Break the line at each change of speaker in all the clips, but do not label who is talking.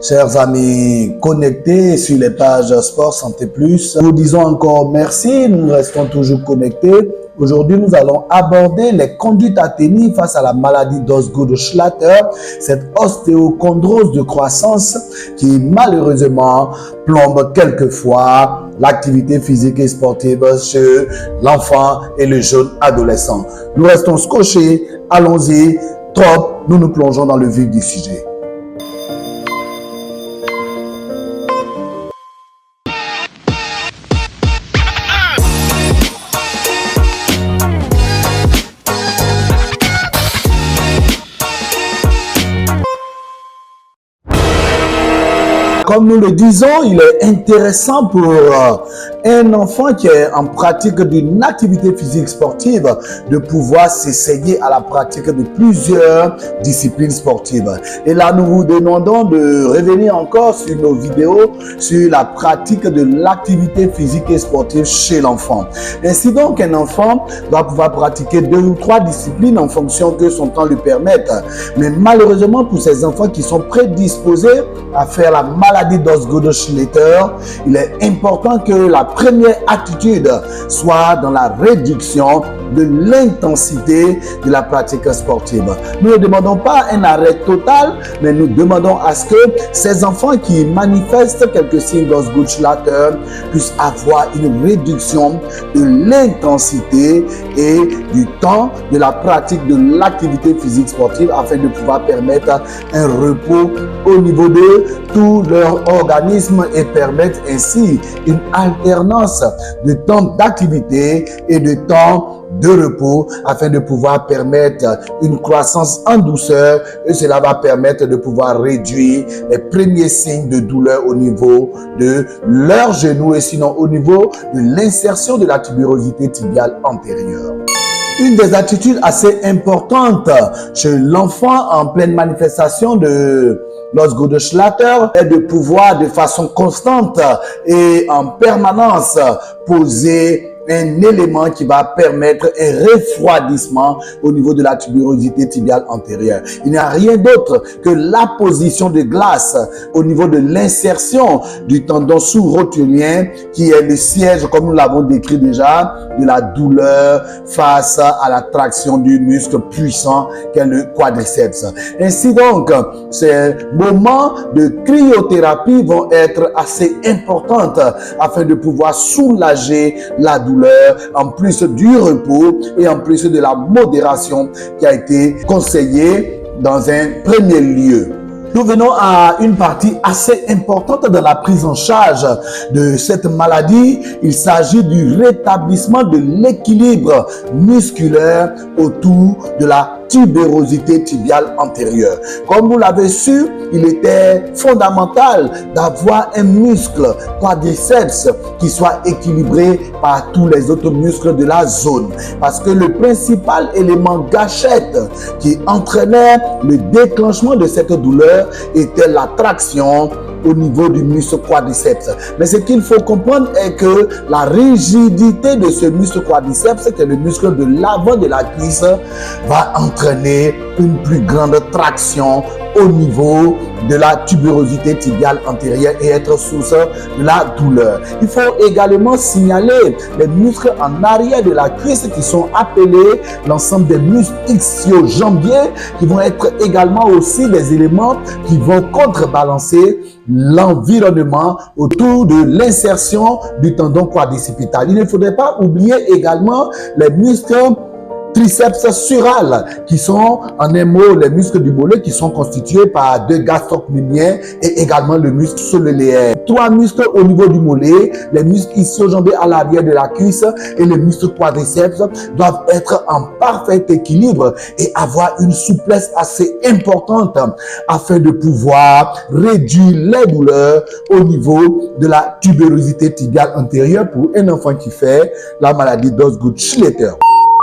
Chers amis connectés sur les pages Sport Santé Plus, nous disons encore merci, nous restons toujours connectés. Aujourd'hui, nous allons aborder les conduites à tenir face à la maladie d'Osgood-Schlatter, cette ostéochondrose de croissance qui malheureusement plombe quelquefois l'activité physique et sportive chez l'enfant et le jeune adolescent. Nous restons scotchés, allons-y, trop, nous nous plongeons dans le vif du sujet. Comme nous le disons, il est intéressant pour un enfant qui est en pratique d'une activité physique sportive de pouvoir s'essayer à la pratique de plusieurs disciplines sportives. Et là, nous vous demandons de revenir encore sur nos vidéos sur la pratique de l'activité physique et sportive chez l'enfant. Ainsi donc, un enfant doit pouvoir pratiquer 2 ou 3 disciplines en fonction que son temps le permette. Mais malheureusement, pour ces enfants qui sont prédisposés à faire la maladie d'Osgood-Schlatter, il est important que la première attitude soit dans la réduction de l'intensité de la pratique sportive. Nous ne demandons pas un arrêt total, mais nous demandons à ce que ces enfants qui manifestent quelques signes d'Osgood-Schlatter puissent avoir une réduction de l'intensité et du temps de la pratique de l'activité physique sportive afin de pouvoir permettre un repos au niveau de tout leur organisme et permettre ainsi une alternance de temps d'activité et de temps de repos afin de pouvoir permettre une croissance en douceur, et cela va permettre de pouvoir réduire les premiers signes de douleur au niveau de leurs genoux et sinon au niveau de l'insertion de la tubérosité tibiale antérieure. Une des attitudes assez importantes chez l'enfant en pleine manifestation de l'Osgood-Schlatter est de pouvoir de façon constante et en permanence poser un élément qui va permettre un refroidissement au niveau de la tubérosité tibiale antérieure. Il n'y a rien d'autre que la position de glace au niveau de l'insertion du tendon sous-rotulien qui est le siège, comme nous l'avons décrit déjà, de la douleur face à la traction du muscle puissant qu'est le quadriceps. Ainsi donc, ces moments de cryothérapie vont être assez importants afin de pouvoir soulager la douleur en plus du repos et en plus de la modération qui a été conseillée dans un premier lieu. Nous venons à une partie assez importante dans la prise en charge de cette maladie. Il s'agit du rétablissement de l'équilibre musculaire autour de la tubérosité tibiale antérieure. Comme vous l'avez su, il était fondamental d'avoir un muscle quadriceps qui soit équilibré par tous les autres muscles de la zone. Parce que le principal élément gâchette qui entraînait le déclenchement de cette douleur était la traction au niveau du muscle quadriceps. Mais ce qu'il faut comprendre est que la rigidité de ce muscle quadriceps, qui est le muscle de l'avant de la cuisse, va entraîner une plus grande traction au niveau de la tubérosité tibiale antérieure et être source de la douleur. Il faut également signaler les muscles en arrière de la cuisse qui sont appelés l'ensemble des muscles ischio-jambiers qui vont être également aussi des éléments qui vont contrebalancer l'environnement autour de l'insertion du tendon quadricipital. Il ne faudrait pas oublier également les muscles triceps sural, qui sont en un mot les muscles du mollet qui sont constitués par 2 gastrocnémiens et également le muscle soléaire. 3 muscles au niveau du mollet, les muscles ischio-jambiers à l'arrière de la cuisse et les muscles quadriceps doivent être en parfait équilibre et avoir une souplesse assez importante afin de pouvoir réduire les douleurs au niveau de la tubérosité tibiale antérieure pour un enfant qui fait la maladie d'Osgood-Schlatter.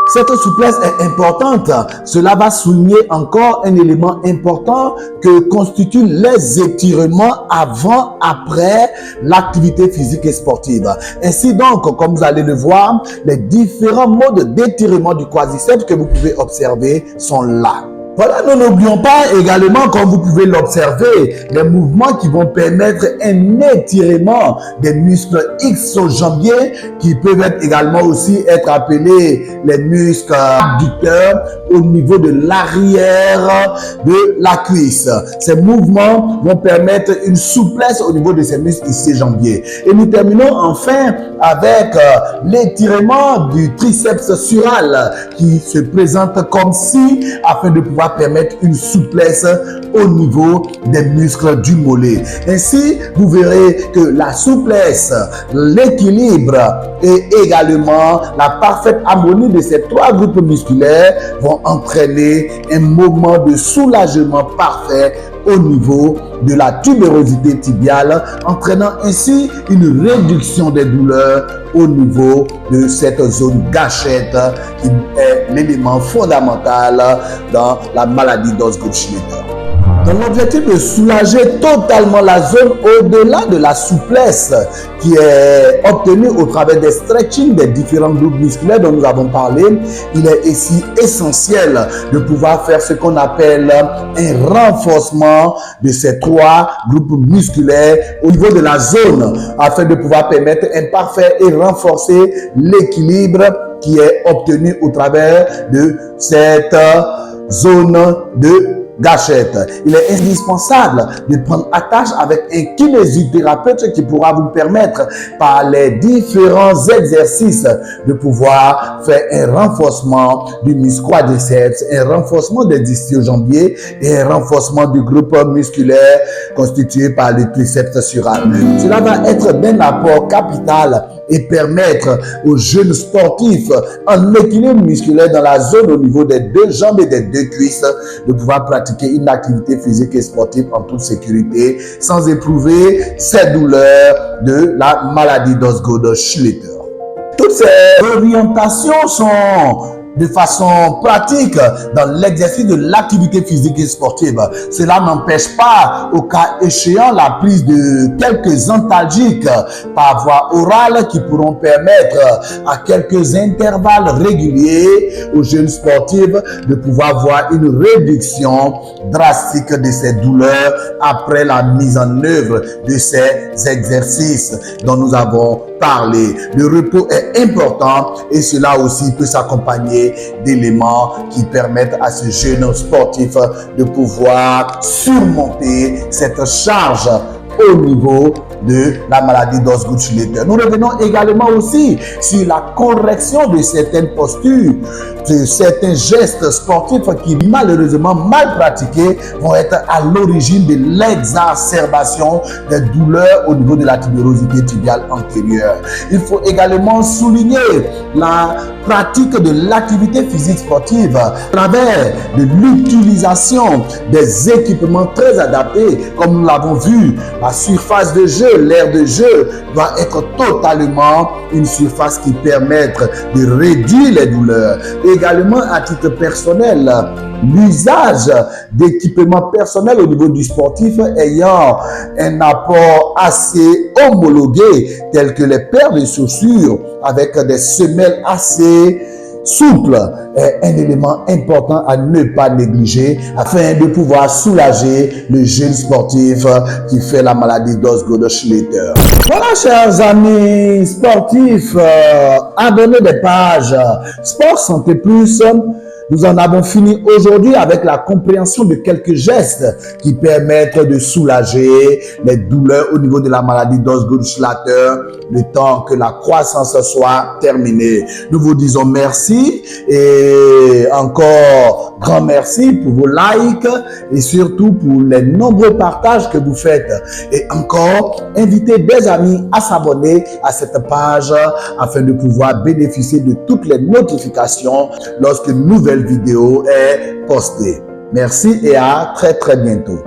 Cette souplesse est importante. Cela va souligner encore un élément important que constituent les étirements avant, après l'activité physique et sportive. Ainsi donc, comme vous allez le voir, les différents modes d'étirement du quadriceps que vous pouvez observer sont là. Voilà, nous n'oublions pas également, comme vous pouvez l'observer, les mouvements qui vont permettre un étirement des muscles ischio-jambiers qui peuvent également aussi être appelés les muscles adducteurs au niveau de l'arrière de la cuisse. Ces mouvements vont permettre une souplesse au niveau de ces muscles ischio-jambiers. Et nous terminons enfin avec l'étirement du triceps sural qui se présente comme si, afin de pouvoir permettre une souplesse au niveau des muscles du mollet. Ainsi, vous verrez que la souplesse, l'équilibre et également la parfaite harmonie de ces trois groupes musculaires vont entraîner un moment de soulagement parfait au niveau de la tubérosité tibiale, entraînant ainsi une réduction des douleurs au niveau de cette zone gâchette qui est l'élément fondamental dans la maladie d'Osgood-Schlatter. Dans l'objectif de soulager totalement la zone au-delà de la souplesse qui est obtenue au travers des stretching des différents groupes musculaires dont nous avons parlé, il est ici essentiel de pouvoir faire ce qu'on appelle un renforcement de ces trois groupes musculaires au niveau de la zone afin de pouvoir permettre un parfait et renforcer l'équilibre qui est obtenu au travers de cette zone de gâchette. Il est indispensable de prendre attache avec un kinésithérapeute qui pourra vous permettre par les différents exercices de pouvoir faire un renforcement du muscle quadriceps, un renforcement des ischio-jambiers et un renforcement du groupe musculaire constitué par le triceps sural. Cela va être d'un apport capital et permettre aux jeunes sportifs en équilibre musculaire dans la zone au niveau des deux jambes et des deux cuisses de pouvoir pratiquer une activité physique et sportive en toute sécurité sans éprouver ces douleurs de la maladie d'Osgood-Schlatter. Toutes ces orientations sont de façon pratique dans l'exercice de l'activité physique et sportive. Cela n'empêche pas, au cas échéant, la prise de quelques antalgiques par voie orale qui pourront permettre à quelques intervalles réguliers aux jeunes sportifs de pouvoir voir une réduction drastique de ces douleurs après la mise en œuvre de ces exercices dont nous avons parlé. Le repos est important et cela aussi peut s'accompagner d'éléments qui permettent à ce jeune sportif de pouvoir surmonter cette charge au niveau de la maladie d'Osgood-Schlatter. Nous revenons également aussi sur la correction de certaines postures, de certains gestes sportifs qui malheureusement mal pratiqués vont être à l'origine de l'exacerbation des douleurs au niveau de la tubérosité tibiale antérieure. Il faut également souligner la pratique de l'activité physique sportive à travers de l'utilisation des équipements très adaptés, comme nous l'avons vu. La surface de jeu, l'aire de jeu doit être totalement une surface qui permette de réduire les douleurs. Également, à titre personnel, l'usage d'équipements personnels au niveau du sportif ayant un apport assez homologué, tels que les paires de chaussures avec des semelles assez souple est un élément important à ne pas négliger afin de pouvoir soulager le jeune sportif qui fait la maladie d'Osgood-Schlatter. Voilà, chers amis sportifs, abonnés des pages Sport Santé Plus. Nous en avons fini aujourd'hui avec la compréhension de quelques gestes qui permettent de soulager les douleurs au niveau de la maladie d'Osgood-Schlatter le temps que la croissance soit terminée. Nous vous disons merci et encore grand merci pour vos likes et surtout pour les nombreux partages que vous faites. Et encore, invitez des amis à s'abonner à cette page afin de pouvoir bénéficier de toutes les notifications lorsque une nouvelle vidéo est postée. Merci et à très bientôt.